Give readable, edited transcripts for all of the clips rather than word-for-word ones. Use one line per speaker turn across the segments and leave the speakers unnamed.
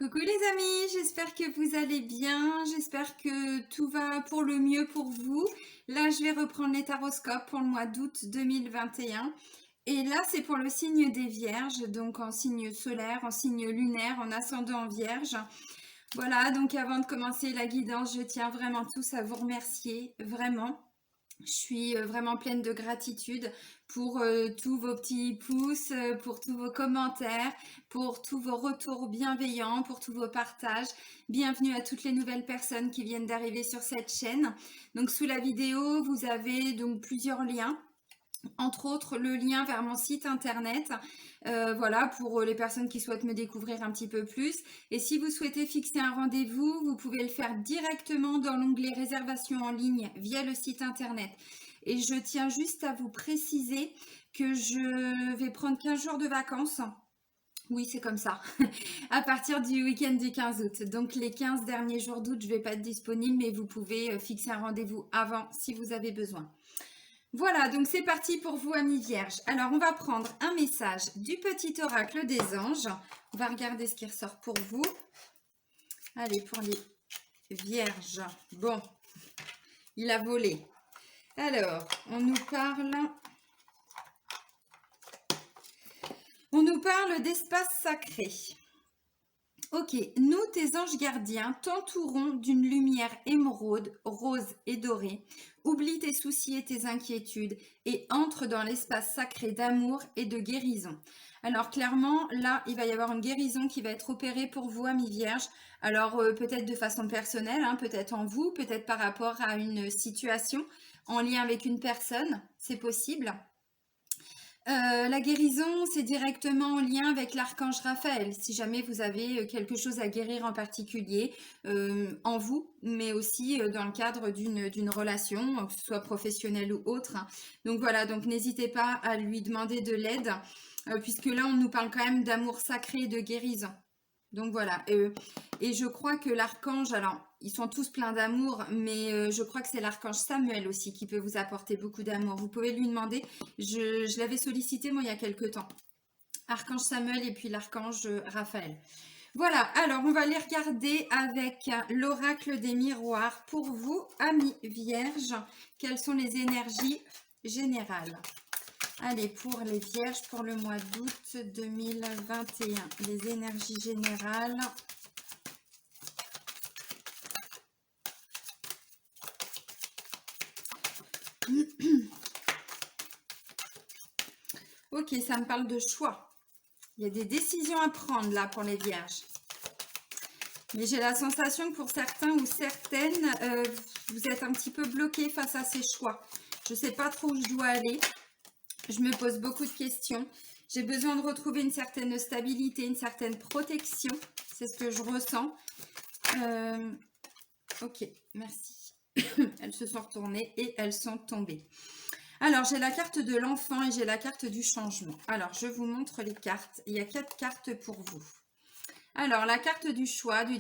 Coucou les amis, j'espère que vous allez bien, j'espère que tout va pour le mieux pour vous. Là, je vais reprendre les taroscopes pour le mois d'août 2021. Et là, c'est pour le signe des Vierges, donc en signe solaire, en signe lunaire, en ascendant en Vierge. Voilà, donc avant de commencer la guidance, je tiens vraiment tous à vous remercier, vraiment. Je suis vraiment pleine de gratitude pour tous vos petits pouces, pour tous vos commentaires, pour tous vos retours bienveillants, pour tous vos partages. Bienvenue à toutes les nouvelles personnes qui viennent d'arriver sur cette chaîne. Donc sous la vidéo, vous avez donc plusieurs liens. Entre autres, le lien vers mon site internet, voilà, pour les personnes qui souhaitent me découvrir un petit peu plus. Et si vous souhaitez fixer un rendez-vous, vous pouvez le faire directement dans l'onglet réservation en ligne via le site internet. Et je tiens juste à vous préciser que je vais prendre 15 jours de vacances. Oui, c'est comme ça. À partir du week-end du 15 août. Donc les 15 derniers jours d'août, je ne vais pas être disponible, mais vous pouvez fixer un rendez-vous avant si vous avez besoin. Voilà, donc c'est parti pour vous, amis vierges. Alors, on va prendre un message du petit oracle des anges. On va regarder ce qui ressort pour vous. Allez, pour les vierges. Bon, il a volé. Alors, on nous parle d'espace sacré. Ok, nous, tes anges gardiens, t'entourons d'une lumière émeraude, rose et dorée. Oublie tes soucis et tes inquiétudes et entre dans l'espace sacré d'amour et de guérison. Alors clairement, là, il va y avoir une guérison qui va être opérée pour vous, amis vierges. Alors peut-être de façon personnelle, hein, peut-être en vous, peut-être par rapport à une situation en lien avec une personne, c'est possible. La guérison, c'est directement en lien avec l'archange Raphaël. Si jamais vous avez quelque chose à guérir en particulier en vous, mais aussi dans le cadre d'une relation, que ce soit professionnelle ou autre. Donc voilà, donc n'hésitez pas à lui demander de l'aide, puisque là, on nous parle quand même d'amour sacré et de guérison. Donc voilà, et je crois que l'archange, alors ils sont tous pleins d'amour, mais je crois que c'est l'archange Samuel aussi qui peut vous apporter beaucoup d'amour. Vous pouvez lui demander, je l'avais sollicité moi il y a quelques temps. Archange Samuel et puis l'archange Raphaël. Voilà, alors on va les regarder avec l'oracle des miroirs pour vous, amis vierges. Quelles sont les énergies générales? Allez, pour les vierges, pour le mois d'août 2021, les énergies générales. Ok, ça me parle de choix. Il y a des décisions à prendre là pour les vierges. Mais j'ai la sensation que pour certains ou certaines, vous êtes un petit peu bloqués face à ces choix. Je ne sais pas trop où je dois aller. Je me pose beaucoup de questions. J'ai besoin de retrouver une certaine stabilité, une certaine protection. C'est ce que je ressens. Ok, merci. Elles se sont retournées et elles sont tombées. Alors, j'ai la carte de l'enfant et j'ai la carte du changement. Alors, je vous montre les cartes. Il y a 4 cartes pour vous. Alors, la carte du choix, des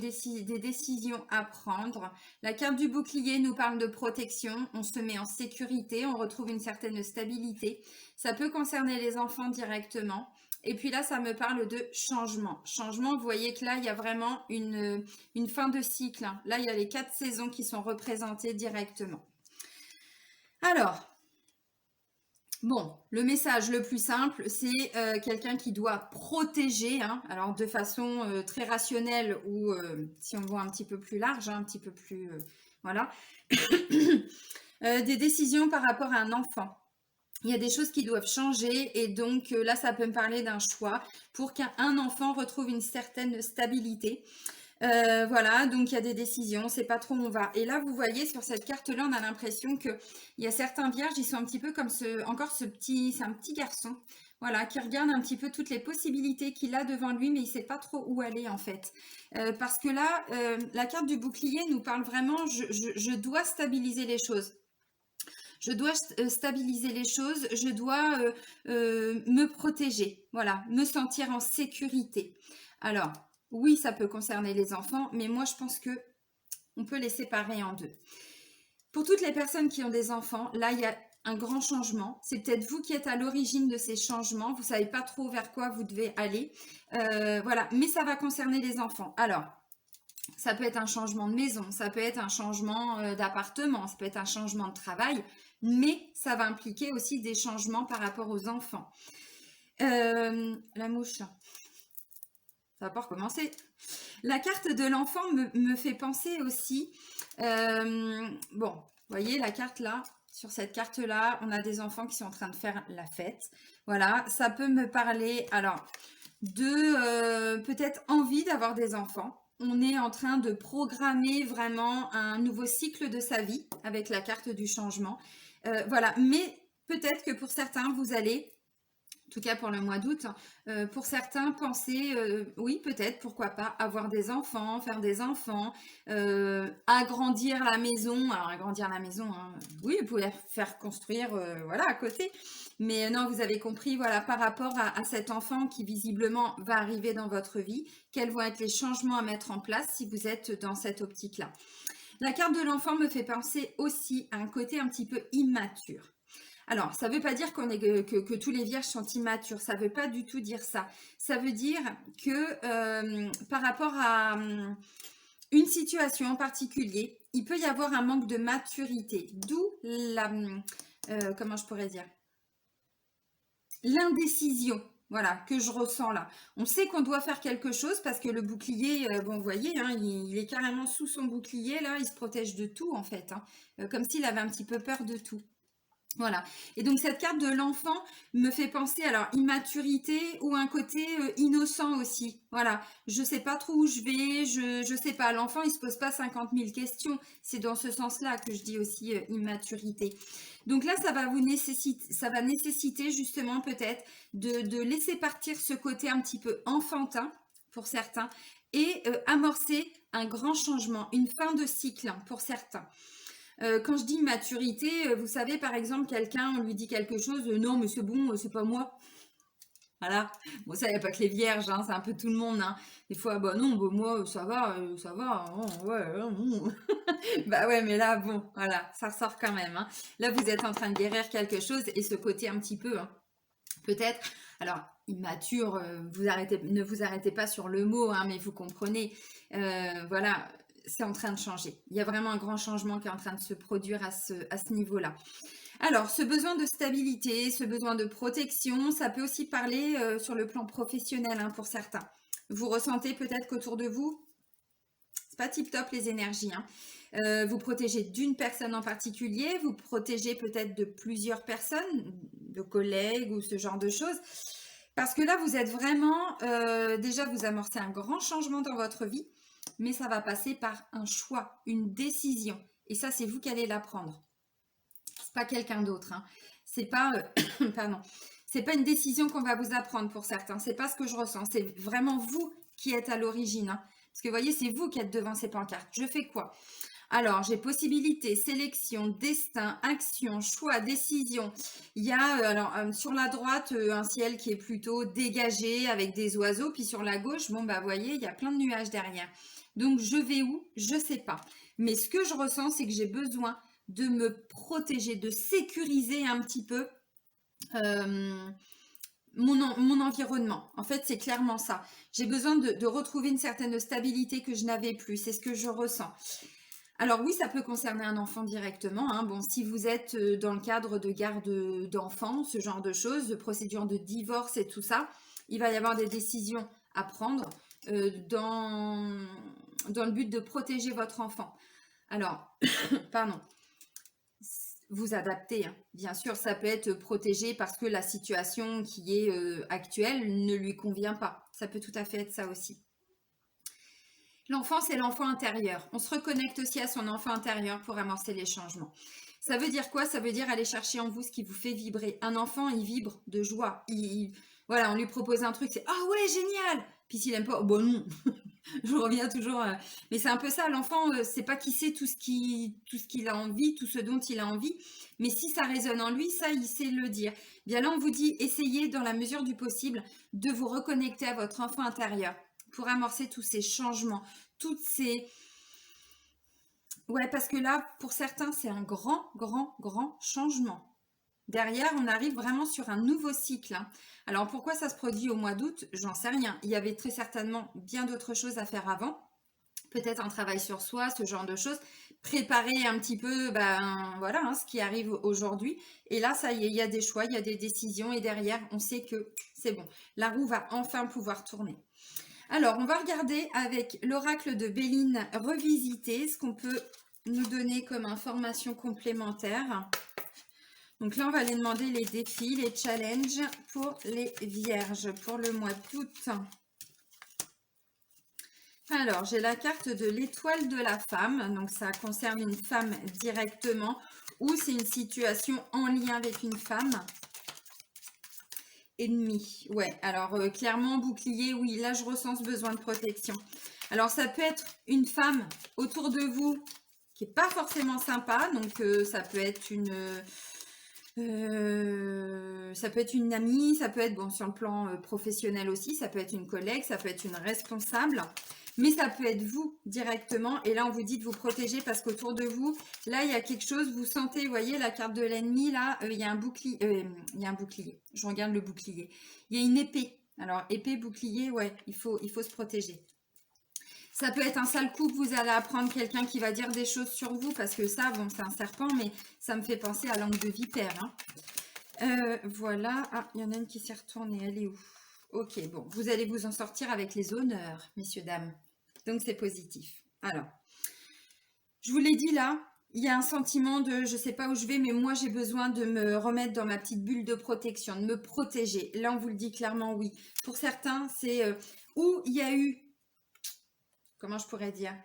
décisions à prendre. La carte du bouclier nous parle de protection. On se met en sécurité, on retrouve une certaine stabilité. Ça peut concerner les enfants directement. Et puis là, ça me parle de changement. Changement, vous voyez que là, il y a vraiment une fin de cycle. Là, il y a les 4 saisons qui sont représentées directement. Alors, bon, le message le plus simple, c'est quelqu'un qui doit protéger, hein, alors de façon très rationnelle ou si on voit un petit peu plus large, hein, un petit peu plus, voilà, des décisions par rapport à un enfant. Il y a des choses qui doivent changer et donc là, ça peut me parler d'un choix pour qu'un enfant retrouve une certaine stabilité. Voilà, donc il y a des décisions, c'est pas trop où on va. Et là, vous voyez, sur cette carte-là, on a l'impression qu'il y a certains vierges, ils sont un petit peu comme c'est un petit garçon, voilà, qui regarde un petit peu toutes les possibilités qu'il a devant lui, mais il sait pas trop où aller en fait. Parce que là, la carte du bouclier nous parle vraiment, je dois stabiliser les choses. Je dois stabiliser les choses, je dois me protéger, voilà, me sentir en sécurité. Alors, oui, ça peut concerner les enfants, mais moi, je pense qu'on peut les séparer en deux. Pour toutes les personnes qui ont des enfants, là, il y a un grand changement. C'est peut-être vous qui êtes à l'origine de ces changements. Vous ne savez pas trop vers quoi vous devez aller. Voilà, mais ça va concerner les enfants. Alors, ça peut être un changement de maison, ça peut être un changement d'appartement, ça peut être un changement de travail, mais ça va impliquer aussi des changements par rapport aux enfants. La mouche, ça va pas recommencer. La carte de l'enfant me fait penser aussi, bon, vous voyez la carte là, sur cette carte-là, on a des enfants qui sont en train de faire la fête. Voilà, ça peut me parler, alors, de peut-être envie d'avoir des enfants. On est en train de programmer vraiment un nouveau cycle de sa vie avec la carte du changement. Voilà, mais peut-être que pour certains, vous allez, en tout cas pour le mois d'août, pour certains, penser, oui, peut-être, pourquoi pas, avoir des enfants, faire des enfants, agrandir la maison. Alors, agrandir la maison, hein, oui, vous pouvez faire construire, voilà, à côté. Mais non, vous avez compris, voilà, par rapport à cet enfant qui visiblement va arriver dans votre vie, quels vont être les changements à mettre en place si vous êtes dans cette optique-là. La carte de l'enfant me fait penser aussi à un côté un petit peu immature. Alors, ça ne veut pas dire que tous les vierges sont immatures, ça ne veut pas du tout dire ça. Ça veut dire que par rapport à une situation en particulier, il peut y avoir un manque de maturité, d'où la, comment je pourrais dire, l'indécision. Voilà, que je ressens là. On sait qu'on doit faire quelque chose parce que le bouclier, bon, vous voyez, hein, il est carrément sous son bouclier, là, il se protège de tout en fait, hein, comme s'il avait un petit peu peur de tout. Voilà. Et donc cette carte de l'enfant me fait penser, alors, immaturité ou un côté innocent aussi. Voilà. Je sais pas trop où je vais, je sais pas. L'enfant, il se pose pas 50 000 questions. C'est dans ce sens-là que je dis aussi immaturité. Donc là, ça va nécessiter justement peut-être de laisser partir ce côté un petit peu enfantin pour certains et amorcer un grand changement, une fin de cycle pour certains. Quand je dis maturité, vous savez, par exemple, quelqu'un, on lui dit quelque chose, non, mais c'est bon, c'est pas moi. Voilà. Bon, ça, il n'y a pas que les vierges, hein, c'est un peu tout le monde. Hein. Des fois, bah non, bah, moi, ça va, ouais, bah ouais, mais là, bon, voilà, ça ressort quand même. Hein. Là, vous êtes en train de guérir quelque chose et ce côté un petit peu, hein, peut-être, alors, immature, ne vous arrêtez pas sur le mot, hein, mais vous comprenez, voilà, c'est en train de changer. Il y a vraiment un grand changement qui est en train de se produire à ce niveau-là. Alors, ce besoin de stabilité, ce besoin de protection, ça peut aussi parler sur le plan professionnel hein, pour certains. Vous ressentez peut-être qu'autour de vous, c'est pas tip-top les énergies. Hein. Vous protégez d'une personne en particulier, vous protégez peut-être de plusieurs personnes, de collègues ou ce genre de choses. Parce que là, vous êtes vraiment, déjà, vous amorcez un grand changement dans votre vie, mais ça va passer par un choix, une décision. Et ça, c'est vous qui allez la prendre. C'est pas quelqu'un d'autre. Hein. C'est pas, pardon, c'est pas une décision qu'on va vous apprendre pour certains. C'est pas ce que je ressens. C'est vraiment vous qui êtes à l'origine. Hein. Parce que vous voyez, c'est vous qui êtes devant ces pancartes. Je fais quoi? Alors, j'ai possibilité, sélection, destin, action, choix, décision. Il y a alors sur la droite un ciel qui est plutôt dégagé avec des oiseaux, puis sur la gauche, bon bah vous voyez, il y a plein de nuages derrière. Donc je vais où? Je sais pas. Mais ce que je ressens, c'est que j'ai besoin de me protéger, de sécuriser un petit peu mon environnement. En fait, c'est clairement ça. J'ai besoin de retrouver une certaine stabilité que je n'avais plus. C'est ce que je ressens. Alors oui, ça peut concerner un enfant directement. Hein. Bon, si vous êtes dans le cadre de garde d'enfants, ce genre de choses, de procédure de divorce et tout ça, il va y avoir des décisions à prendre dans le but de protéger votre enfant. Alors, pardon, vous adaptez. Hein. Bien sûr, ça peut être protégé parce que la situation qui est actuelle ne lui convient pas. Ça peut tout à fait être ça aussi. L'enfant, c'est l'enfant intérieur. On se reconnecte aussi à son enfant intérieur pour amorcer les changements. Ça veut dire quoi? Ça veut dire aller chercher en vous ce qui vous fait vibrer. Un enfant, il vibre de joie. Voilà, on lui propose un truc, c'est « Ah ouais, génial !» Puis s'il n'aime pas, « Bon, non !» Je reviens toujours. Mais c'est un peu ça, l'enfant, c'est pas qu'il sait tout ce qu'il a envie, tout ce dont il a envie. Mais si ça résonne en lui, ça, il sait le dire. Bien là, on vous dit, essayez dans la mesure du possible de vous reconnecter à votre enfant intérieur pour amorcer tous ces changements, toutes ces... Ouais, parce que là, pour certains, c'est un grand, grand, grand changement. derrière, on arrive vraiment sur un nouveau cycle, hein. Alors, pourquoi ça se produit au mois d'août? J'en sais rien. Il y avait très certainement bien d'autres choses à faire avant. Peut-être un travail sur soi, ce genre de choses. Préparer un petit peu, ben voilà, hein, ce qui arrive aujourd'hui. Et là, ça y est, il y a des choix, il y a des décisions. Et derrière, on sait que c'est bon. La roue va enfin pouvoir tourner. Alors, on va regarder avec l'oracle de Béline revisité ce qu'on peut nous donner comme information complémentaire. Donc là, on va aller demander les défis, les challenges pour les vierges pour le mois d'août. Alors, j'ai la carte de l'étoile de la femme. Donc, ça concerne une femme directement ou c'est une situation en lien avec une femme. Ennemie. Ouais, alors clairement, bouclier, oui, là, je ressens ce besoin de protection. Alors, ça peut être une femme autour de vous qui n'est pas forcément sympa. Donc, ça peut être une amie, ça peut être, bon, sur le plan professionnel aussi, ça peut être une collègue, ça peut être une responsable. Mais ça peut être vous directement. Et là, on vous dit de vous protéger parce qu'autour de vous, là, il y a quelque chose. Vous sentez, vous voyez, la carte de l'ennemi, là, il y a un bouclier. Il y a un bouclier. Je regarde le bouclier. Il y a une épée. Alors, épée, bouclier, ouais, il faut se protéger. Ça peut être un sale coup que vous allez apprendre quelqu'un qui va dire des choses sur vous. Parce que ça, bon, c'est un serpent, mais ça me fait penser à langue de vipère. Hein. Voilà. Ah, il y en a une qui s'est retournée. Elle est où? Ok, bon, vous allez vous en sortir avec les honneurs, messieurs, dames. Donc, c'est positif. Alors, je vous l'ai dit là, il y a un sentiment de je ne sais pas où je vais, mais moi, j'ai besoin de me remettre dans ma petite bulle de protection, de me protéger. Là, on vous le dit clairement, oui. Pour certains, c'est où il y a eu, comment je pourrais dire,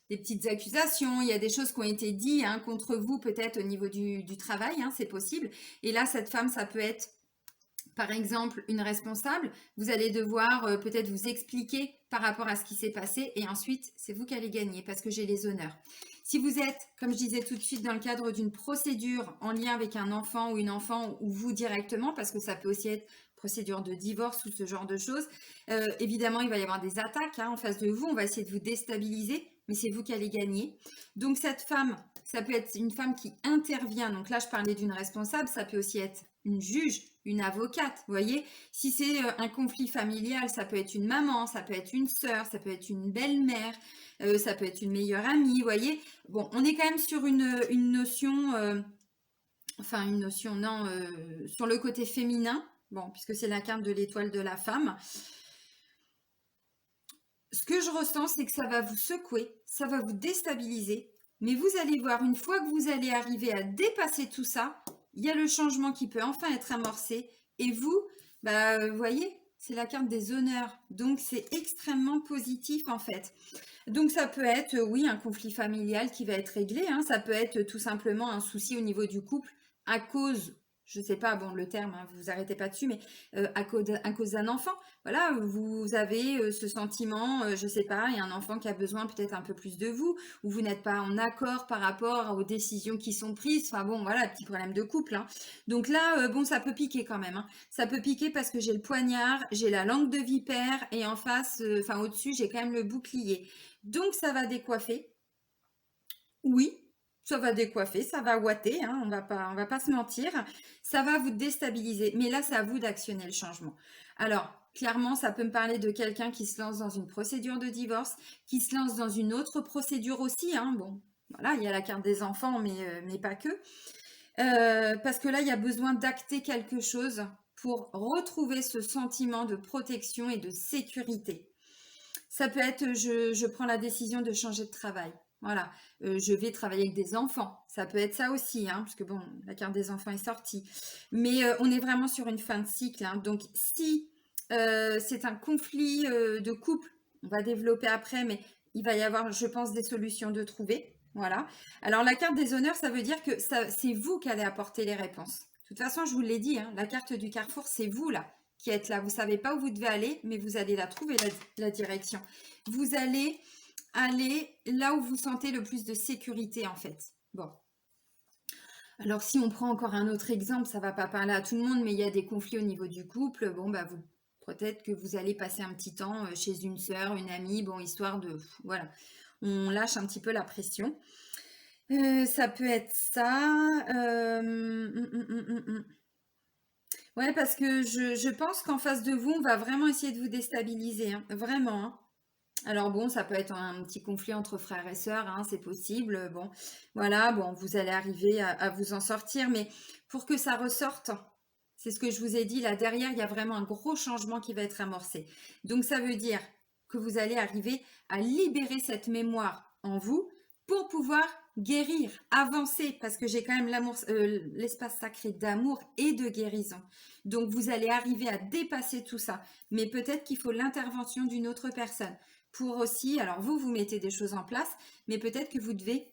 des petites accusations, il y a des choses qui ont été dites hein, contre vous, peut-être au niveau du travail, hein, c'est possible. Et là, cette femme, ça peut être par exemple, une responsable, vous allez devoir peut-être vous expliquer par rapport à ce qui s'est passé et ensuite, c'est vous qui allez gagner parce que j'ai les honneurs. Si vous êtes, comme je disais tout de suite, dans le cadre d'une procédure en lien avec un enfant ou une enfant ou vous directement, parce que ça peut aussi être procédure de divorce ou ce genre de choses, évidemment, il va y avoir des attaques hein, en face de vous. On va essayer de vous déstabiliser, mais c'est vous qui allez gagner. Donc, cette femme, ça peut être une femme qui intervient. Donc là, je parlais d'une responsable, ça peut aussi être une juge, une avocate, vous voyez. Si c'est un conflit familial, ça peut être une maman, ça peut être une sœur, ça peut être une belle-mère, ça peut être une meilleure amie, vous voyez. Bon, on est quand même sur une notion, enfin une notion, non, sur le côté féminin, bon, puisque c'est la carte de l'étoile de la femme. Ce que je ressens, c'est que ça va vous secouer, ça va vous déstabiliser, mais vous allez voir, une fois que vous allez arriver à dépasser tout ça, il y a le changement qui peut enfin être amorcé. Et vous, bah, vous voyez, c'est la carte des honneurs. Donc, c'est extrêmement positif en fait. Donc, ça peut être, oui, un conflit familial qui va être réglé. Hein. Ça peut être tout simplement un souci au niveau du couple à cause, je ne sais pas, bon, le terme, hein, vous arrêtez pas dessus, mais à cause d'un enfant. Voilà, vous avez ce sentiment, je ne sais pas, il y a un enfant qui a besoin peut-être un peu plus de vous, ou vous n'êtes pas en accord par rapport aux décisions qui sont prises. Enfin bon, voilà, petit problème de couple. Hein. Donc là, bon, ça peut piquer quand même. Hein. Ça peut piquer parce que j'ai le poignard, j'ai la langue de vipère, et en face, enfin au-dessus, j'ai quand même le bouclier. Donc ça va décoiffer. Oui, ça va décoiffer, ça va ouater, hein, on va pas se mentir. Ça va vous déstabiliser. Mais là, c'est à vous d'actionner le changement. Alors, clairement, ça peut me parler de quelqu'un qui se lance dans une procédure de divorce, qui se lance dans une autre procédure aussi. Hein. Bon, voilà, il y a la carte des enfants, mais pas que. Parce que là, il y a besoin d'acter quelque chose pour retrouver ce sentiment de protection et de sécurité. Ça peut être, je prends la décision de changer de travail. Voilà, je vais travailler avec des enfants. Ça peut être ça aussi, hein, parce que bon, la carte des enfants est sortie. Mais on est vraiment sur une fin de cycle. Hein. Donc, si c'est un conflit de couple, on va développer après, mais il va y avoir, je pense, des solutions de trouver. Voilà. Alors, la carte des honneurs, ça veut dire que c'est vous qui allez apporter les réponses. De toute façon, je vous l'ai dit, hein, la carte du carrefour, c'est vous là qui êtes là. Vous ne savez pas où vous devez aller, mais vous allez la trouver, la direction. Vous allez aller là où vous sentez le plus de sécurité, en fait. Bon. Alors, si on prend encore un autre exemple, ça ne va pas parler à tout le monde, mais il y a des conflits au niveau du couple. Bon, bah, peut-être que vous allez passer un petit temps chez une sœur, une amie, bon, histoire de... Voilà. On lâche un petit peu la pression. Ça peut être ça. Ouais, parce que je pense qu'en face de vous, on va vraiment essayer de vous déstabiliser, hein, vraiment, hein. Alors bon, ça peut être un petit conflit entre frères et sœurs, hein, c'est possible. Bon, voilà, bon, vous allez arriver à vous en sortir, mais pour que ça ressorte, c'est ce que je vous ai dit, là derrière, il y a vraiment un gros changement qui va être amorcé. Donc ça veut dire que vous allez arriver à libérer cette mémoire en vous pour pouvoir guérir, avancer, parce que j'ai quand même l'amour, l'espace sacré d'amour et de guérison. Donc vous allez arriver à dépasser tout ça, mais peut-être qu'il faut l'intervention d'une autre personne pour aussi, alors vous mettez des choses en place, mais peut-être que vous devez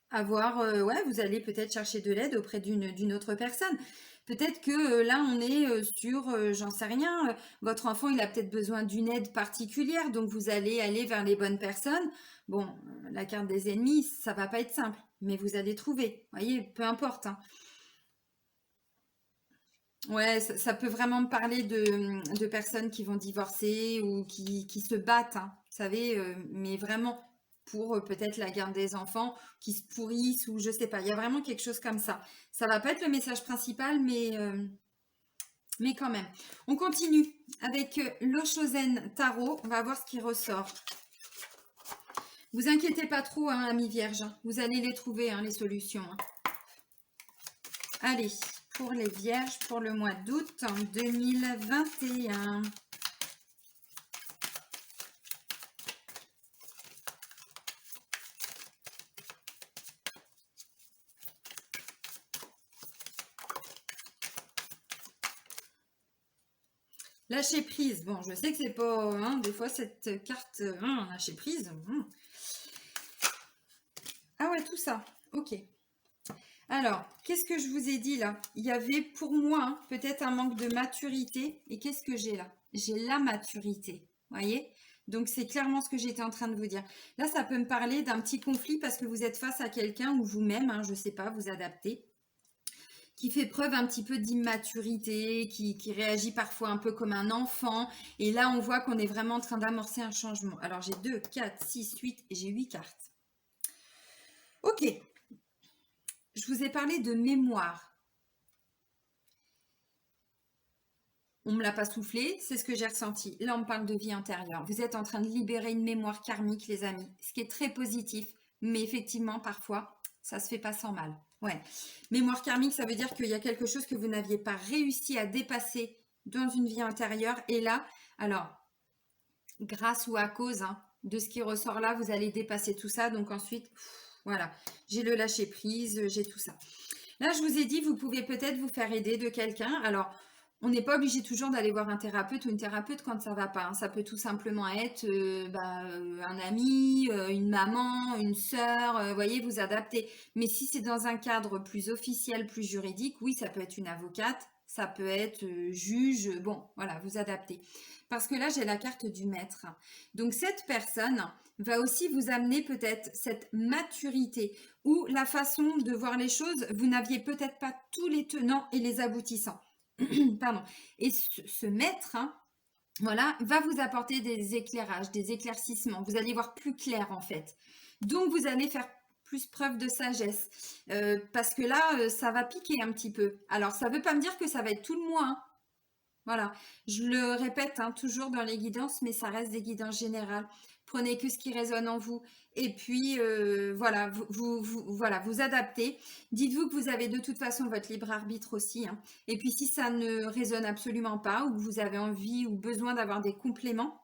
avoir, ouais, vous allez peut-être chercher de l'aide auprès d'une autre personne. Peut-être que là, on est sur, j'en sais rien, votre enfant, il a peut-être besoin d'une aide particulière, donc vous allez aller vers les bonnes personnes. Bon, la carte des ennemis, ça va pas être simple, mais vous allez trouver, voyez, peu importe, hein. Ouais, ça peut vraiment me parler de personnes qui vont divorcer ou qui se battent, hein, vous savez, mais vraiment pour peut-être la garde des enfants, qui se pourrissent ou je sais pas. Il y a vraiment quelque chose comme ça. Ça va pas être le message principal, mais quand même. On continue avec l'Oshozen Tarot. On va voir ce qui ressort. Vous inquiétez pas trop, hein, amis vierges. Vous allez les trouver, hein, les solutions, hein. Allez, pour les vierges, pour le mois d'août 2021. Lâcher prise. Bon, je sais que c'est pas, hein, des fois cette carte, lâcher prise. Ah ouais, tout ça. Ok. Alors, qu'est-ce que je vous ai dit là? Il y avait pour moi, hein, peut-être un manque de maturité. Et qu'est-ce que j'ai là? J'ai la maturité. Voyez? Donc, c'est clairement ce que j'étais en train de vous dire. Là, ça peut me parler d'un petit conflit parce que vous êtes face à quelqu'un ou vous-même, hein, je ne sais pas, vous adaptez, qui fait preuve un petit peu d'immaturité, qui réagit parfois un peu comme un enfant. Et là, on voit qu'on est vraiment en train d'amorcer un changement. Alors, j'ai 2, 4, 6, 8 et j'ai 8 cartes. Ok, je vous ai parlé de mémoire. On ne me l'a pas soufflé, c'est ce que j'ai ressenti. Là, on me parle de vie antérieure. Vous êtes en train de libérer une mémoire karmique, les amis, ce qui est très positif. Mais effectivement, parfois, ça se fait pas sans mal. Ouais. Mémoire karmique, ça veut dire qu'il y a quelque chose que vous n'aviez pas réussi à dépasser dans une vie antérieure. Et là, alors, grâce ou à cause, hein, de ce qui ressort là, vous allez dépasser tout ça. Donc ensuite, voilà, j'ai le lâcher prise, j'ai tout ça. Là, je vous ai dit, vous pouvez peut-être vous faire aider de quelqu'un. Alors, on n'est pas obligé toujours d'aller voir un thérapeute ou une thérapeute quand ça va pas, hein. Ça peut tout simplement être un ami, une maman, une sœur, voyez, vous adaptez. Mais si c'est dans un cadre plus officiel, plus juridique, oui, ça peut être une avocate, ça peut être juge, bon, voilà, vous adaptez. Parce que là, j'ai la carte du maître. Donc, cette personne va aussi vous amener peut-être cette maturité ou la façon de voir les choses, vous n'aviez peut-être pas tous les tenants et les aboutissants. Pardon. Et ce maître, hein, voilà, va vous apporter des éclairages, des éclaircissements. Vous allez voir plus clair en fait. Donc vous allez faire plus preuve de sagesse. Parce que là, ça va piquer un petit peu. Alors ça ne veut pas me dire que ça va être tout le mois, hein. Voilà, je le répète, hein, toujours dans les guidances, mais ça reste des guidances générales. Prenez que ce qui résonne en vous. Et puis, voilà, voilà, vous adaptez. Dites-vous que vous avez de toute façon votre libre arbitre aussi, hein. Et puis, si ça ne résonne absolument pas, ou que vous avez envie ou besoin d'avoir des compléments,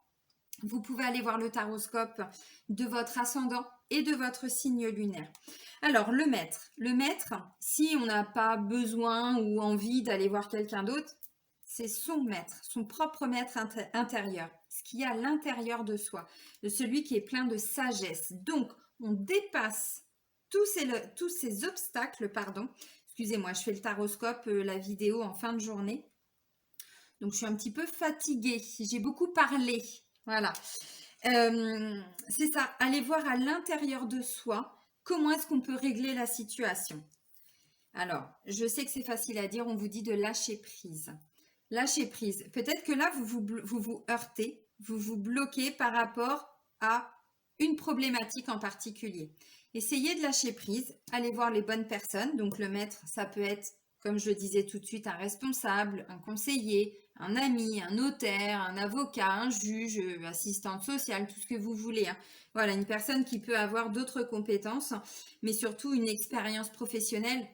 vous pouvez aller voir le taroscope de votre ascendant et de votre signe lunaire. Alors, le maître. Le maître, si on n'a pas besoin ou envie d'aller voir quelqu'un d'autre, c'est son maître, son propre maître intérieur, ce qu'il y a à l'intérieur de soi, de celui qui est plein de sagesse. Donc, on dépasse tous ces obstacles, pardon. Excusez-moi, je fais le taroscope, la vidéo en fin de journée. Donc, je suis un petit peu fatiguée. J'ai beaucoup parlé. Voilà. C'est ça, aller voir à l'intérieur de soi comment est-ce qu'on peut régler la situation. Alors, je sais que c'est facile à dire, on vous dit de lâcher prise. Lâcher prise. Peut-être que là, vous vous heurtez, vous vous bloquez par rapport à une problématique en particulier. Essayez de lâcher prise, allez voir les bonnes personnes. Donc le maître, ça peut être, comme je le disais tout de suite, un responsable, un conseiller, un ami, un notaire, un avocat, un juge, assistante sociale, tout ce que vous voulez, hein. Voilà, une personne qui peut avoir d'autres compétences, mais surtout une expérience professionnelle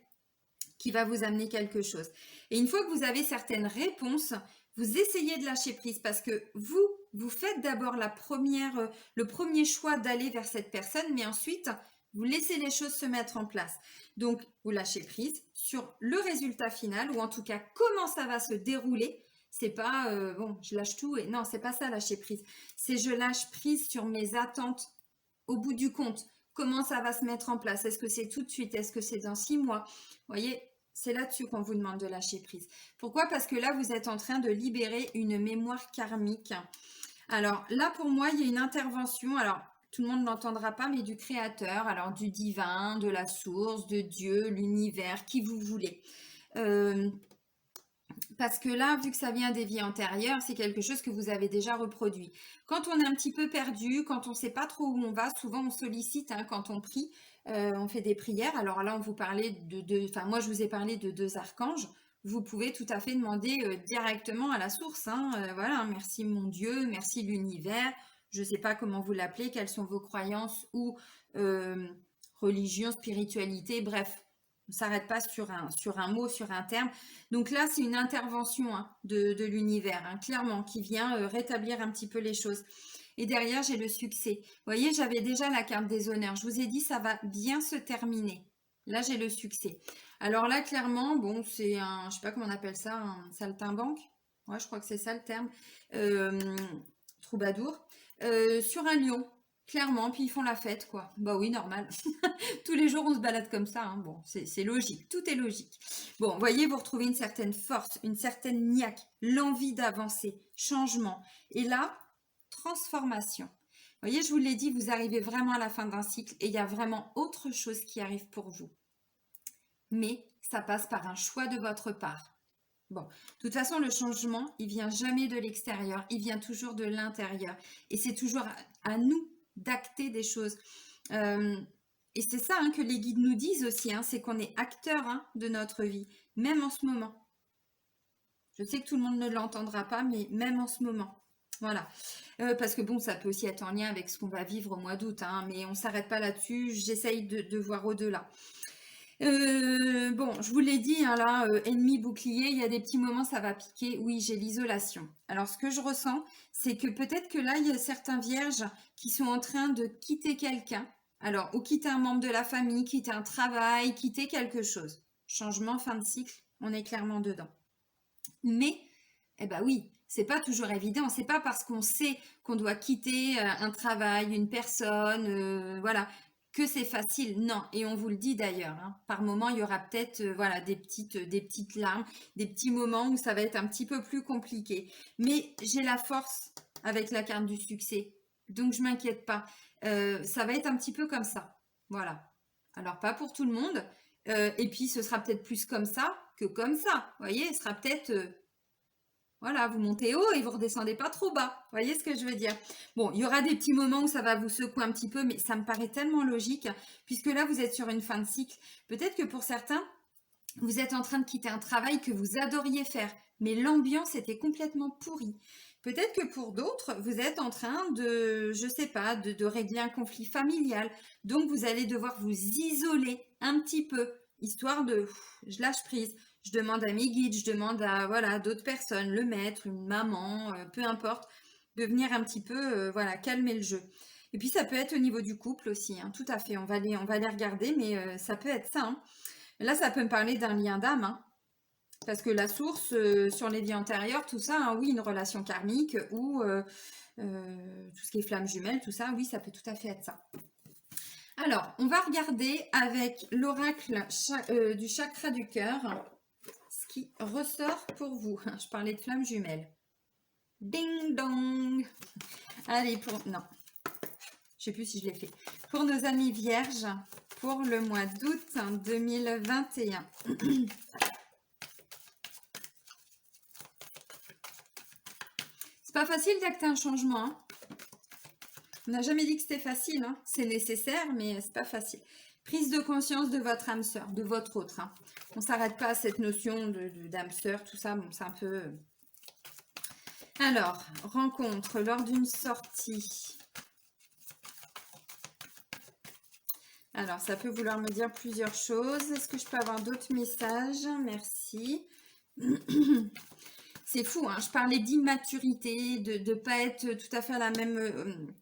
qui va vous amener quelque chose. Et une fois que vous avez certaines réponses, vous essayez de lâcher prise parce que vous faites d'abord le premier choix d'aller vers cette personne, mais ensuite, vous laissez les choses se mettre en place. Donc, vous lâchez prise sur le résultat final, ou en tout cas, comment ça va se dérouler. C'est pas, bon, je lâche tout, et non, c'est pas ça, lâcher prise. C'est je lâche prise sur mes attentes au bout du compte. Comment ça va se mettre en place? Est-ce que c'est tout de suite? Est-ce que c'est dans 6 mois? Vous voyez, c'est là-dessus qu'on vous demande de lâcher prise. Pourquoi? Parce que là, vous êtes en train de libérer une mémoire karmique. Alors là, pour moi, il y a une intervention. Alors, tout le monde ne l'entendra pas, mais du créateur, alors du divin, de la source, de Dieu, l'univers, qui vous voulez. Parce que là, vu que ça vient des vies antérieures, c'est quelque chose que vous avez déjà reproduit. Quand on est un petit peu perdu, quand on ne sait pas trop où on va, souvent on sollicite, hein, quand on prie, on fait des prières. Alors là, on vous parlait enfin moi je vous ai parlé de 2 archanges. Vous pouvez tout à fait demander directement à la source, hein, voilà, merci mon Dieu, merci l'univers. Je ne sais pas comment vous l'appelez, quelles sont vos croyances ou religion, spiritualité, bref. On ne s'arrête pas sur un mot, sur un terme. Donc là, c'est une intervention, hein, de l'univers, hein, clairement, qui vient rétablir un petit peu les choses. Et derrière, j'ai le succès. Vous voyez, j'avais déjà la carte des honneurs. Je vous ai dit, ça va bien se terminer. Là, j'ai le succès. Alors là, clairement, bon, c'est un, je ne sais pas comment on appelle ça, un saltimbanque. Ouais, je crois que c'est ça le terme. Troubadour. Sur un lion, clairement, puis ils font la fête, quoi. Bah oui, normal. Tous les jours, on se balade comme ça, hein. Bon, c'est logique, tout est logique. Bon, vous voyez, vous retrouvez une certaine force, une certaine niaque, l'envie d'avancer, changement. Et là, transformation. Vous voyez, je vous l'ai dit, vous arrivez vraiment à la fin d'un cycle et il y a vraiment autre chose qui arrive pour vous. Mais ça passe par un choix de votre part. Bon, de toute façon, le changement, il vient jamais de l'extérieur, il vient toujours de l'intérieur. Et c'est toujours à nous d'acter des choses. Et c'est ça, hein, que les guides nous disent aussi, hein, c'est qu'on est acteur, hein, de notre vie, même en ce moment. Je sais que tout le monde ne l'entendra pas, mais même en ce moment. Voilà. Parce que bon, ça peut aussi être en lien avec ce qu'on va vivre au mois d'août, hein, mais on ne s'arrête pas là-dessus. J'essaye de voir au-delà. Bon, je vous l'ai dit, hein, là, ennemi bouclier, il y a des petits moments, ça va piquer. Oui, j'ai l'isolation. Alors, ce que je ressens, c'est que peut-être que là, il y a certains vierges qui sont en train de quitter quelqu'un. Alors, ou quitter un membre de la famille, quitter un travail, quitter quelque chose. Changement, fin de cycle, on est clairement dedans. Mais, eh ben oui, c'est pas toujours évident. C'est pas parce qu'on sait qu'on doit quitter un travail, une personne, voilà, que c'est facile. Non, et on vous le dit d'ailleurs, hein. Par moment, il y aura peut-être voilà, des petites larmes, des petits moments où ça va être un petit peu plus compliqué. Mais j'ai la force avec la carte du succès. Donc, je m'inquiète pas. Ça va être un petit peu comme ça. Voilà. Alors, pas pour tout le monde. Et puis, ce sera peut-être plus comme ça que comme ça. Vous voyez, ce sera peut-être... voilà, vous montez haut et vous redescendez pas trop bas. Vous voyez ce que je veux dire? Bon, il y aura des petits moments où ça va vous secouer un petit peu, mais ça me paraît tellement logique, puisque là, vous êtes sur une fin de cycle. Peut-être que pour certains, vous êtes en train de quitter un travail que vous adoriez faire, mais l'ambiance était complètement pourrie. Peut-être que pour d'autres, vous êtes en train de, je sais pas, de régler un conflit familial. Donc, vous allez devoir vous isoler un petit peu, histoire de, je lâche prise. Je demande à mes guides, je demande à voilà d'autres personnes, le maître, une maman, peu importe, de venir un petit peu, voilà, calmer le jeu. Et puis, ça peut être au niveau du couple aussi, hein, tout à fait. On va les regarder, mais ça peut être ça, hein. Là, ça peut me parler d'un lien d'âme, hein, parce que la source, sur les vies antérieures, tout ça, hein, oui, une relation karmique ou tout ce qui est flamme jumelle, tout ça, oui, ça peut tout à fait être ça. Alors, on va regarder avec l'oracle du chakra du cœur ce qui ressort pour vous. Je parlais de flamme jumelle. Ding dong. Allez, non, je sais plus si je l'ai fait. Pour nos amis vierges, pour le mois d'août 2021. C'est pas facile d'acter un changement, hein. On n'a jamais dit que c'était facile, hein. C'est nécessaire, mais c'est pas facile. Prise de conscience de votre âme sœur, de votre autre. Hein. On ne s'arrête pas à cette notion d'âme sœur, tout ça, bon, c'est un peu... Alors, rencontre lors d'une sortie. Alors, ça peut vouloir me dire plusieurs choses. Est-ce que je peux avoir d'autres messages? Merci. C'est fou, hein. Je parlais d'immaturité, de ne pas être tout à fait à la même...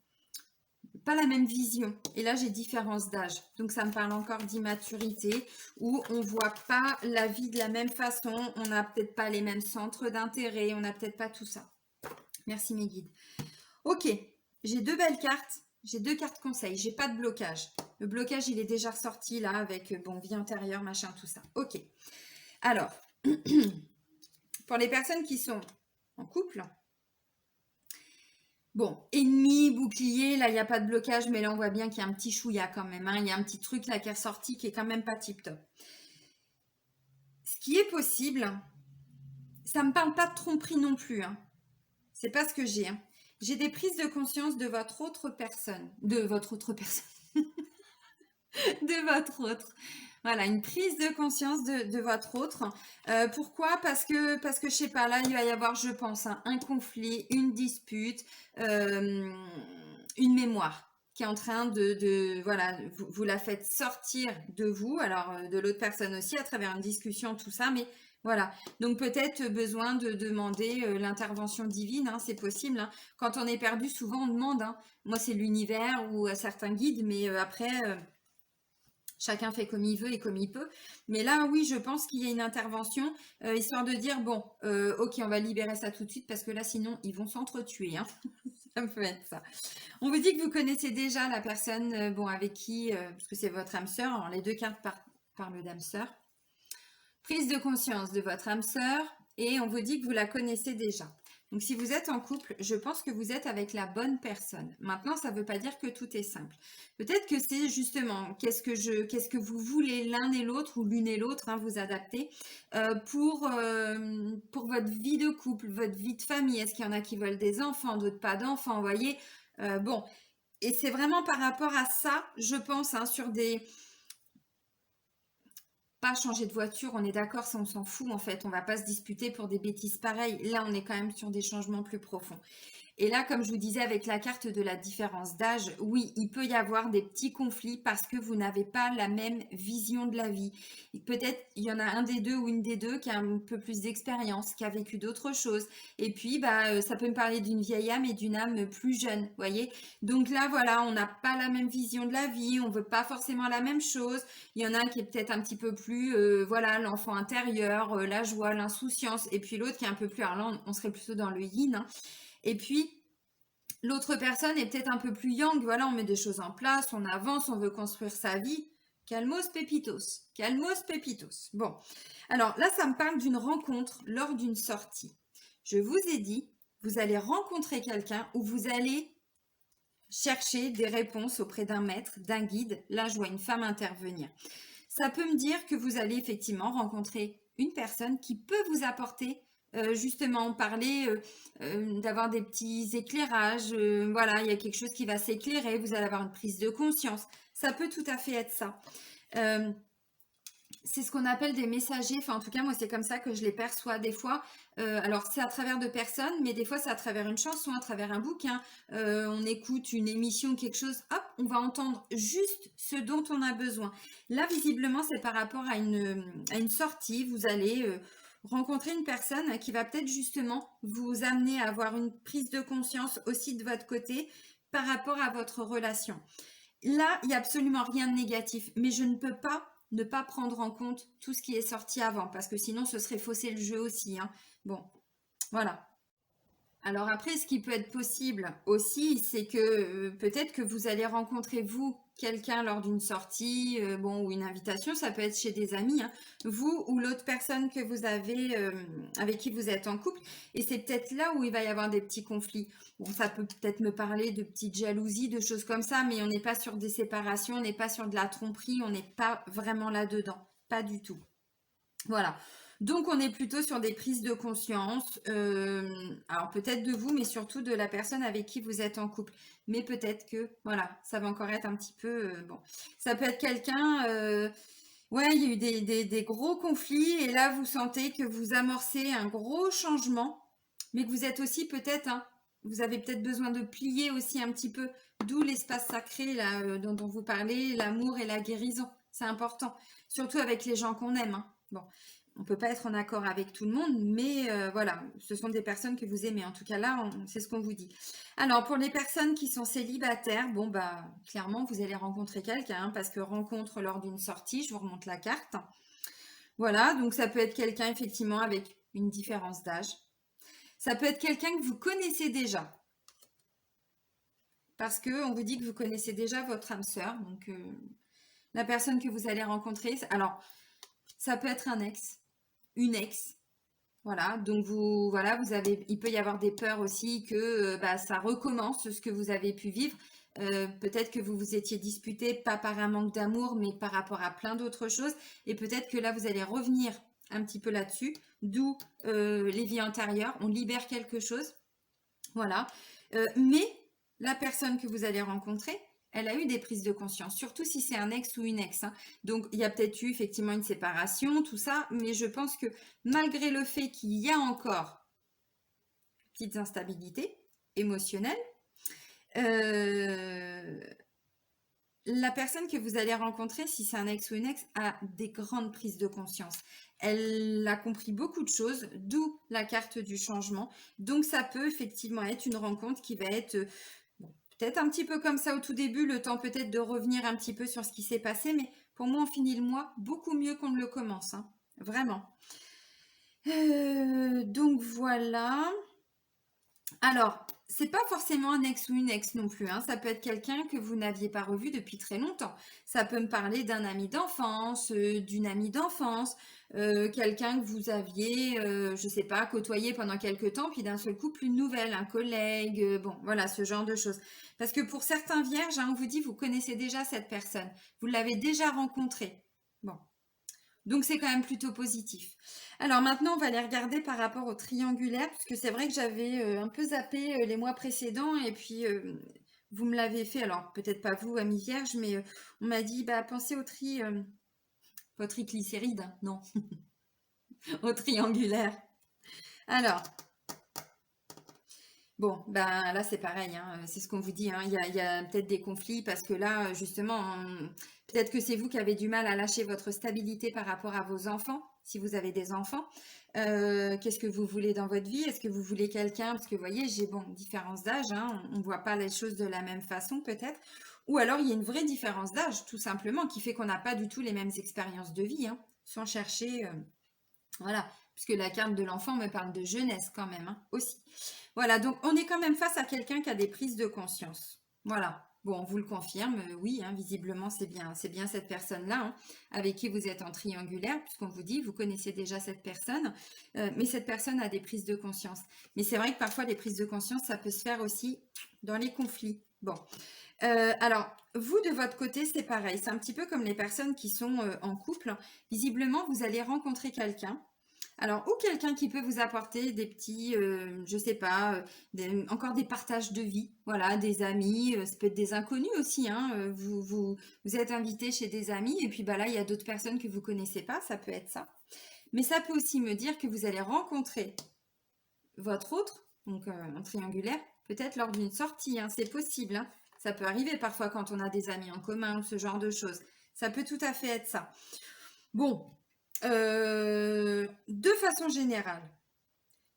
pas la même vision. Et là, j'ai différence d'âge. Donc, ça me parle encore d'immaturité où on ne voit pas la vie de la même façon. On n'a peut-être pas les mêmes centres d'intérêt. On n'a peut-être pas tout ça. Merci mes guides. Ok, j'ai 2 belles cartes. J'ai 2 cartes conseils. J'ai pas de blocage. Le blocage, il est déjà ressorti là avec, bon, vie intérieure, machin, tout ça. Ok. Alors, pour les personnes qui sont en couple... Bon, ennemi, bouclier, là, il n'y a pas de blocage, mais là, on voit bien qu'il y a un petit chouïa quand même. Hein. Il y a un petit truc là qui est ressorti qui est quand même pas tip-top. Ce qui est possible, ça ne me parle pas de tromperie non plus. Hein. C'est pas ce que j'ai. Hein. J'ai des prises de conscience de votre autre personne. De votre autre personne. De votre autre. Voilà, une prise de conscience de votre autre. Pourquoi? Parce que je sais pas, là, il va y avoir, je pense, hein, un conflit, une dispute, une mémoire qui est en train voilà, vous la faites sortir de vous, alors de l'autre personne aussi, à travers une discussion, tout ça, mais voilà. Donc, peut-être besoin de demander l'intervention divine, hein, c'est possible. Hein. Quand on est perdu, souvent, on demande. Hein. Moi, c'est l'univers ou certains guides, mais après... chacun fait comme il veut et comme il peut. Mais là, oui, je pense qu'il y a une intervention, histoire de dire, bon, ok, on va libérer ça tout de suite, parce que là, sinon, ils vont s'entretuer. Hein. Ça peut être ça. On vous dit que vous connaissez déjà la personne bon, avec qui, parce que c'est votre âme sœur, alors les 2 cartes parlent d'âme sœur. Prise de conscience de votre âme sœur, et on vous dit que vous la connaissez déjà. Donc, si vous êtes en couple, je pense que vous êtes avec la bonne personne. Maintenant, ça ne veut pas dire que tout est simple. Peut-être que c'est justement qu'est-ce que vous voulez l'un et l'autre ou l'une et l'autre, hein, vous adapter pour votre vie de couple, votre vie de famille. Est-ce qu'il y en a qui veulent des enfants, d'autres pas d'enfants, vous voyez bon, et c'est vraiment par rapport à ça, je pense, hein, sur des... Pas changer de voiture, on est d'accord, ça on s'en fout en fait, on va pas se disputer pour des bêtises pareilles. Là, on est quand même sur des changements plus profonds. Et là, comme je vous disais, avec la carte de la différence d'âge, oui, il peut y avoir des petits conflits parce que vous n'avez pas la même vision de la vie. Peut-être il y en a un des deux ou une des deux qui a un peu plus d'expérience, qui a vécu d'autres choses. Et puis, ça peut me parler d'une vieille âme et d'une âme plus jeune, vous voyez. Donc là, voilà, on n'a pas la même vision de la vie, on veut pas forcément la même chose. Il y en a un qui est peut-être un petit peu plus, voilà, l'enfant intérieur, la joie, l'insouciance. Et puis l'autre qui est un peu plus, alors là, on serait plutôt dans le yin, hein. Et puis, l'autre personne est peut-être un peu plus yang. Voilà, on met des choses en place, on avance, on veut construire sa vie. Calmos pépitos. Calmos pépitos. Bon, alors là, ça me parle d'une rencontre lors d'une sortie. Je vous ai dit, vous allez rencontrer quelqu'un ou vous allez chercher des réponses auprès d'un maître, d'un guide. Là, je vois une femme intervenir. Ça peut me dire que vous allez effectivement rencontrer une personne qui peut vous apporter justement parler, d'avoir des petits éclairages, voilà, il y a quelque chose qui va s'éclairer, vous allez avoir une prise de conscience. Ça peut tout à fait être ça. C'est ce qu'on appelle des messagers, enfin en tout cas moi c'est comme ça que je les perçois des fois. Alors c'est à travers de personnes, mais des fois c'est à travers une chanson, à travers un bouquin. On écoute une émission, quelque chose, hop, on va entendre juste ce dont on a besoin. Là visiblement c'est par rapport à une sortie, vous allez rencontrer une personne qui va peut-être justement vous amener à avoir une prise de conscience aussi de votre côté par rapport à votre relation. Là, il n'y a absolument rien de négatif, mais je ne peux pas ne pas prendre en compte tout ce qui est sorti avant, parce que sinon ce serait fausser le jeu aussi. Hein. Bon, voilà. Alors après, ce qui peut être possible aussi, c'est que peut-être que vous allez rencontrer, vous, quelqu'un lors d'une sortie, bon, ou une invitation, ça peut être chez des amis, hein, vous ou l'autre personne que vous avez, avec qui vous êtes en couple, et c'est peut-être là où il va y avoir des petits conflits. Bon, ça peut peut-être me parler de petites jalousies, de choses comme ça, mais on n'est pas sur des séparations, on n'est pas sur de la tromperie, on n'est pas vraiment là-dedans, pas du tout. Voilà. Donc, on est plutôt sur des prises de conscience, alors peut-être de vous, mais surtout de la personne avec qui vous êtes en couple. Mais peut-être que, voilà, ça va encore être un petit peu, bon. Ça peut être quelqu'un, ouais, il y a eu des gros conflits et là, vous sentez que vous amorcez un gros changement, mais que vous êtes aussi peut-être, hein, vous avez peut-être besoin de plier aussi un petit peu, d'où l'espace sacré là, dont vous parlez, l'amour et la guérison. C'est important, surtout avec les gens qu'on aime, hein. Bon, on peut pas être en accord avec tout le monde, mais voilà, ce sont des personnes que vous aimez. En tout cas, là, c'est ce qu'on vous dit. Alors, pour les personnes qui sont célibataires, bon, bah, clairement, vous allez rencontrer quelqu'un, hein, parce que rencontre lors d'une sortie, je vous remonte la carte. Voilà, donc ça peut être quelqu'un, effectivement, avec une différence d'âge. Ça peut être quelqu'un que vous connaissez déjà. Parce qu'on vous dit que vous connaissez déjà votre âme sœur. Donc, la personne que vous allez rencontrer, alors, ça peut être un ex, une ex. Voilà, donc vous avez, il peut y avoir des peurs aussi que bah, ça recommence ce que vous avez pu vivre. Peut-être que vous vous étiez disputé, pas par un manque d'amour, mais par rapport à plein d'autres choses. Et peut-être que là, vous allez revenir un petit peu là-dessus, d'où les vies antérieures. On libère quelque chose. Voilà. Mais la personne que vous allez rencontrer, elle a eu des prises de conscience, surtout si c'est un ex ou une ex, hein. Donc, il y a peut-être eu effectivement une séparation, tout ça, mais je pense que malgré le fait qu'il y a encore petites instabilités émotionnelles, euh, la personne que vous allez rencontrer, si c'est un ex ou une ex, a des grandes prises de conscience. Elle a compris beaucoup de choses, d'où la carte du changement. Donc, ça peut effectivement être une rencontre qui va être peut-être un petit peu comme ça au tout début, le temps peut-être de revenir un petit peu sur ce qui s'est passé, mais pour moi, on finit le mois beaucoup mieux qu'on ne le commence, hein. Vraiment. Donc voilà. Alors, c'est pas forcément un ex ou une ex non plus, hein. Ça peut être quelqu'un que vous n'aviez pas revu depuis très longtemps. Ça peut me parler d'un ami d'enfance, d'une amie d'enfance, quelqu'un que vous aviez, je sais pas, côtoyé pendant quelques temps, puis d'un seul coup, plus de nouvelles, un collègue, bon, voilà, ce genre de choses. Parce que pour certains vierges, hein, on vous dit, vous connaissez déjà cette personne, vous l'avez déjà rencontrée. Bon, donc c'est quand même plutôt positif. Alors maintenant, on va les regarder par rapport au triangulaire, parce que c'est vrai que j'avais un peu zappé les mois précédents, et puis vous me l'avez fait, alors peut-être pas vous, amis vierges, mais on m'a dit, bah pensez au pas au triglycéride, hein, non, au triangulaire. Alors, bon, ben là c'est pareil, hein, c'est ce qu'on vous dit, hein, il y a peut-être des conflits parce que là, justement, peut-être que c'est vous qui avez du mal à lâcher votre stabilité par rapport à vos enfants, si vous avez des enfants. Qu'est-ce que vous voulez dans votre vie? Est-ce que vous voulez quelqu'un? Parce que vous voyez, j'ai bon, différence d'âge, hein, on ne voit pas les choses de la même façon peut-être. Ou alors il y a une vraie différence d'âge, tout simplement, qui fait qu'on n'a pas du tout les mêmes expériences de vie, hein, sans chercher. Voilà, puisque la carte de l'enfant me parle de jeunesse quand même, hein, aussi. Voilà, donc on est quand même face à quelqu'un qui a des prises de conscience. Voilà. Bon, on vous le confirme, oui, hein, visiblement c'est bien cette personne-là, hein, avec qui vous êtes en triangulaire, puisqu'on vous dit, vous connaissez déjà cette personne, mais cette personne a des prises de conscience. Mais c'est vrai que parfois les prises de conscience, ça peut se faire aussi dans les conflits. Bon, alors, vous, de votre côté, c'est pareil. C'est un petit peu comme les personnes qui sont en couple. Visiblement, vous allez rencontrer quelqu'un. Alors, ou quelqu'un qui peut vous apporter des petits, je sais pas, encore des partages de vie. Voilà, des amis, ça peut être des inconnus aussi, hein. Vous êtes invité chez des amis et puis bah là, il y a d'autres personnes que vous connaissez pas. Ça peut être ça. Mais ça peut aussi me dire que vous allez rencontrer votre autre, donc en triangulaire, peut-être lors d'une sortie, hein, c'est possible, hein. Ça peut arriver parfois quand on a des amis en commun ou ce genre de choses. Ça peut tout à fait être ça. Bon, de façon générale,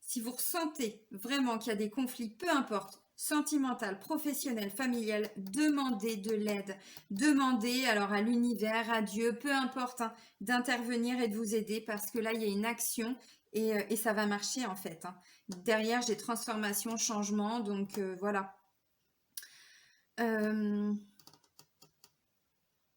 si vous ressentez vraiment qu'il y a des conflits, peu importe, sentimental, professionnel, familial, demandez de l'aide. Demandez alors à l'univers, à Dieu, peu importe, hein, d'intervenir et de vous aider parce que là, il y a une action et ça va marcher en fait, hein. Derrière, j'ai transformation, changement, donc voilà.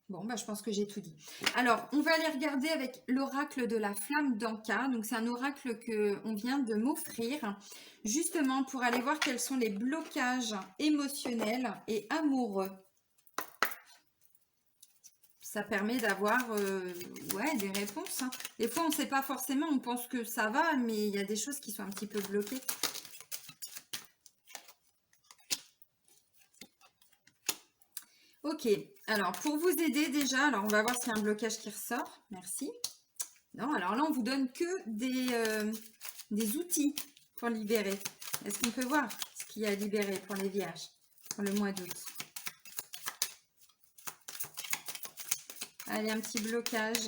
Bon, bah, je pense que j'ai tout dit. Alors, on va aller regarder avec l'oracle de la flamme d'Anka. Donc, c'est un oracle qu'on vient de m'offrir, justement pour aller voir quels sont les blocages émotionnels et amoureux. ça permet d'avoir ouais, des réponses. Hein. Des fois, on ne sait pas forcément, on pense que ça va, mais il y a des choses qui sont un petit peu bloquées. Ok, alors pour vous aider déjà, alors on va voir s'il y a un blocage qui ressort. Merci. Non, alors là, on vous donne que des outils pour libérer. Est-ce qu'on peut voir ce qu'il y a à libérer pour les vierges pour le mois d'août? Allez, un petit blocage.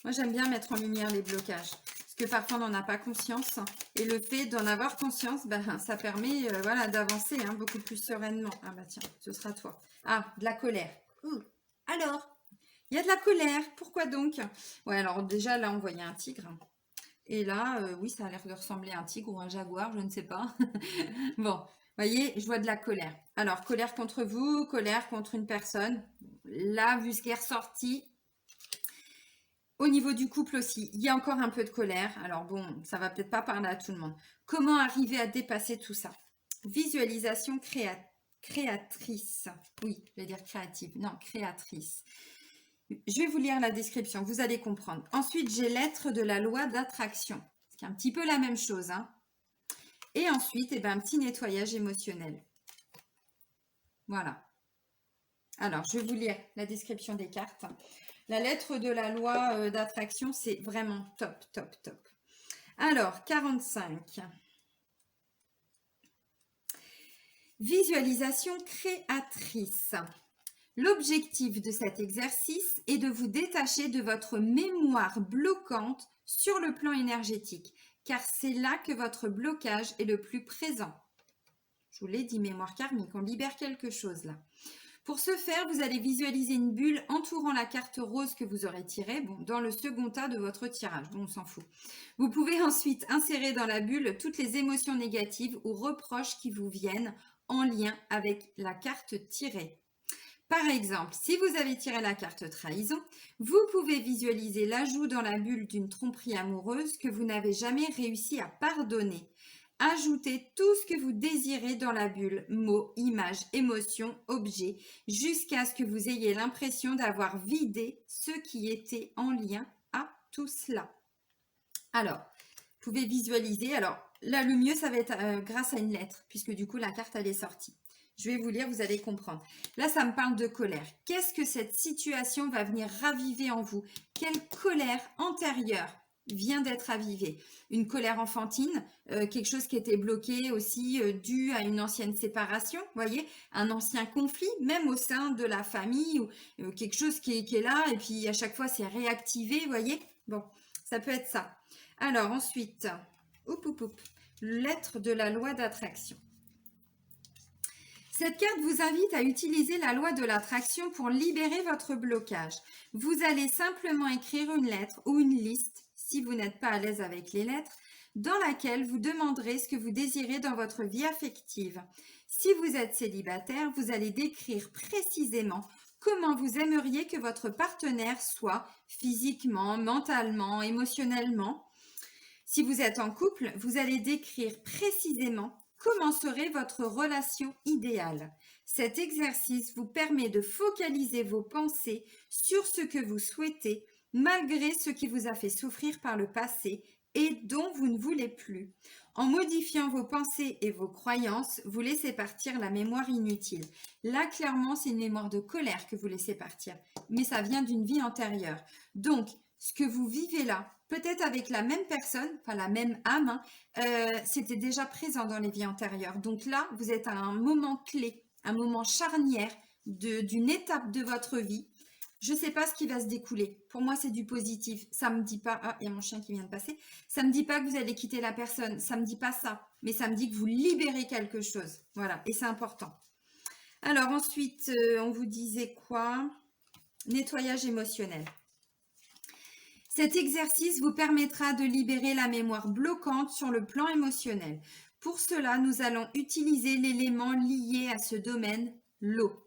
Moi, j'aime bien mettre en lumière les blocages. Parce que parfois, on n'en a pas conscience. Et le fait d'en avoir conscience, ben, ça permet voilà, d'avancer hein, beaucoup plus sereinement. Ah bah tiens, ce sera toi. Ah, de la colère. Alors, il y a de la colère. Pourquoi donc? Ouais, alors déjà, là, on voyait un tigre. Et là, oui, ça a l'air de ressembler à un tigre ou un jaguar, je ne sais pas. Bon, voyez, je vois de la colère. Alors, colère contre vous, colère contre une personne. Là, vu ce qui est ressorti, au niveau du couple aussi, il y a encore un peu de colère. Alors bon, ça va peut-être pas parler à tout le monde. Comment arriver à dépasser tout ça? Visualisation créatrice. Oui, je vais dire créative. Non, créatrice. Je vais vous lire la description, vous allez comprendre. Ensuite, j'ai l'être de la loi d'attraction. C'est un petit peu la même chose. Hein. Et ensuite, eh ben, un petit nettoyage émotionnel. Voilà. Alors, je vais vous lire la description des cartes. La lettre de la loi d'attraction, c'est vraiment top, top, top. Alors, 45. Visualisation créatrice. L'objectif de cet exercice est de vous détacher de votre mémoire bloquante sur le plan énergétique, car c'est là que votre blocage est le plus présent. Je vous l'ai dit, mémoire karmique, on libère quelque chose là. Pour ce faire, vous allez visualiser une bulle entourant la carte rose que vous aurez tirée dans le second tas de votre tirage. Bon, on s'en fout. Vous pouvez ensuite insérer dans la bulle toutes les émotions négatives ou reproches qui vous viennent en lien avec la carte tirée. Par exemple, si vous avez tiré la carte trahison, vous pouvez visualiser l'ajout dans la bulle d'une tromperie amoureuse que vous n'avez jamais réussi à pardonner. Ajoutez tout ce que vous désirez dans la bulle, mots, images, émotions, objets, jusqu'à ce que vous ayez l'impression d'avoir vidé ce qui était en lien à tout cela. Alors, vous pouvez visualiser. Alors, là, le mieux, ça va être grâce à une lettre, puisque du coup, la carte, elle est sortie. Je vais vous lire, vous allez comprendre. Là, ça me parle de colère. Qu'est-ce que cette situation va venir raviver en vous? Quelle colère antérieure vient d'être avivée? Une colère enfantine, quelque chose qui était bloqué aussi dû à une ancienne séparation, voyez, un ancien conflit, même au sein de la famille, ou quelque chose qui est là, et puis à chaque fois, c'est réactivé, voyez. Bon, ça peut être ça. Alors ensuite, lettre de la loi d'attraction. Cette carte vous invite à utiliser la loi de l'attraction pour libérer votre blocage. Vous allez simplement écrire une lettre ou une liste, si vous n'êtes pas à l'aise avec les lettres, dans laquelle vous demanderez ce que vous désirez dans votre vie affective. Si vous êtes célibataire, vous allez décrire précisément comment vous aimeriez que votre partenaire soit physiquement, mentalement, émotionnellement. Si vous êtes en couple, vous allez décrire précisément comment serait votre relation idéale. Cet exercice vous permet de focaliser vos pensées sur ce que vous souhaitez, malgré ce qui vous a fait souffrir par le passé et dont vous ne voulez plus. En modifiant vos pensées et vos croyances, vous laissez partir la mémoire inutile. Là, clairement, c'est une mémoire de colère que vous laissez partir, mais ça vient d'une vie antérieure. Donc, ce que vous vivez là, peut-être avec la même personne, pas la même âme, c'était déjà présent dans les vies antérieures. Donc là, vous êtes à un moment clé, un moment charnière d'une étape de votre vie. Je ne sais pas ce qui va se découler. Pour moi, c'est du positif. Ça ne me dit pas... Ah, il y a mon chien qui vient de passer. Ça ne me dit pas que vous allez quitter la personne. Ça ne me dit pas ça. Mais ça me dit que vous libérez quelque chose. Voilà. Et c'est important. Alors ensuite, on vous disait quoi? Nettoyage émotionnel. Cet exercice vous permettra de libérer la mémoire bloquante sur le plan émotionnel. Pour cela, nous allons utiliser l'élément lié à ce domaine, l'eau.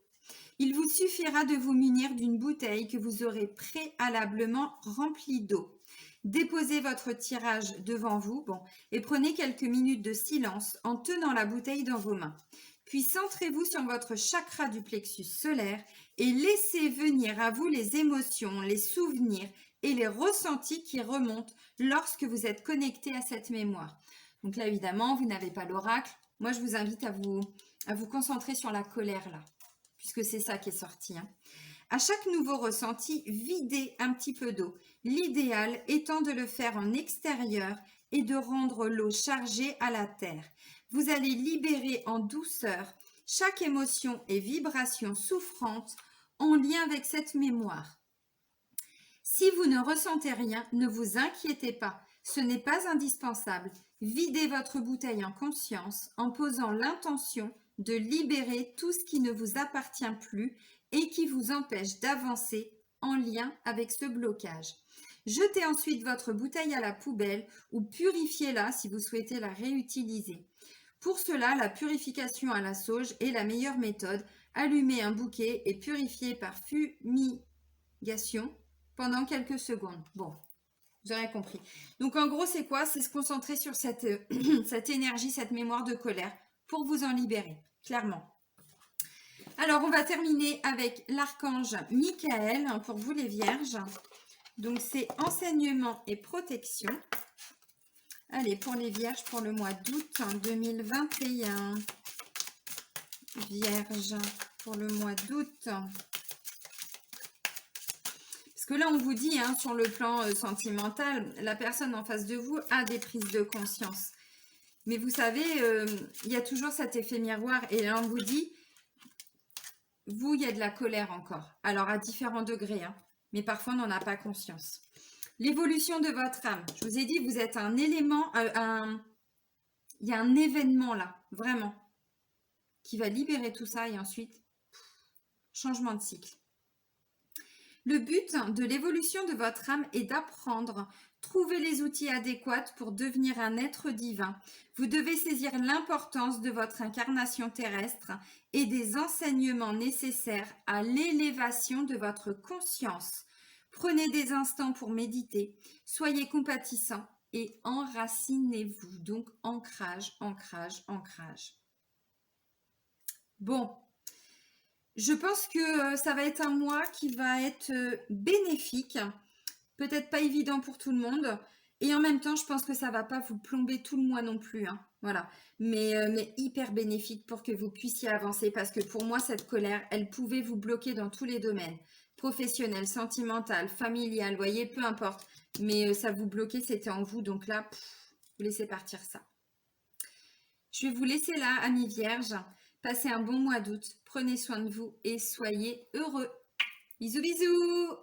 Il vous suffira de vous munir d'une bouteille que vous aurez préalablement remplie d'eau. Déposez votre tirage devant vous et prenez quelques minutes de silence en tenant la bouteille dans vos mains. puis centrez-vous sur votre chakra du plexus solaire et laissez venir à vous les émotions, les souvenirs et les ressentis qui remontent lorsque vous êtes connecté à cette mémoire. Donc là, évidemment, vous n'avez pas l'oracle. Moi, je vous invite à vous concentrer sur la colère là, puisque c'est ça qui est sorti. À chaque nouveau ressenti, videz un petit peu d'eau. L'idéal étant de le faire en extérieur et de rendre l'eau chargée à la terre. Vous allez libérer en douceur chaque émotion et vibration souffrante en lien avec cette mémoire. Si vous ne ressentez rien, ne vous inquiétez pas, ce n'est pas indispensable. Videz votre bouteille en conscience en posant l'intention de libérer tout ce qui ne vous appartient plus et qui vous empêche d'avancer en lien avec ce blocage. Jetez ensuite votre bouteille à la poubelle ou purifiez-la si vous souhaitez la réutiliser. Pour cela, la purification à la sauge est la meilleure méthode. Allumez un bouquet et purifiez par fumigation pendant quelques secondes. Bon, vous aurez compris. Donc en gros, c'est quoi? C'est se concentrer sur cette énergie, cette mémoire de colère pour vous en libérer, clairement. Alors, on va terminer avec l'archange Michael pour vous les vierges. Donc, c'est enseignement et protection. Allez, pour les vierges, pour le mois d'août 2021. Vierge, pour le mois d'août. Parce que là, on vous dit, sur le plan sentimental, la personne en face de vous a des prises de conscience. Mais vous savez, il y a toujours cet effet miroir. Et là, on vous dit, vous, il y a de la colère encore. Alors, à différents degrés, mais parfois, on n'en a pas conscience. L'évolution de votre âme. Je vous ai dit, vous êtes un élément, il y a un événement là, vraiment, qui va libérer tout ça et ensuite, changement de cycle. Le but de l'évolution de votre âme est d'apprendre, trouver les outils adéquats pour devenir un être divin. Vous devez saisir l'importance de votre incarnation terrestre et des enseignements nécessaires à l'élévation de votre conscience. Prenez des instants pour méditer, soyez compatissant et enracinez-vous. Donc, ancrage, ancrage, ancrage. Bon, je pense que ça va être un mois qui va être bénéfique, peut-être pas évident pour tout le monde. Et en même temps, je pense que ça ne va pas vous plomber tout le mois non plus. Voilà, mais hyper bénéfique pour que vous puissiez avancer. Parce que pour moi, cette colère, elle pouvait vous bloquer dans tous les domaines. Professionnel, sentimental, familial, vous voyez, peu importe. Mais ça vous bloquait, c'était en vous. Donc là, vous laissez partir ça. Je vais vous laisser là, amis vierges. Passez un bon mois d'août. Prenez soin de vous et soyez heureux. Bisous, bisous!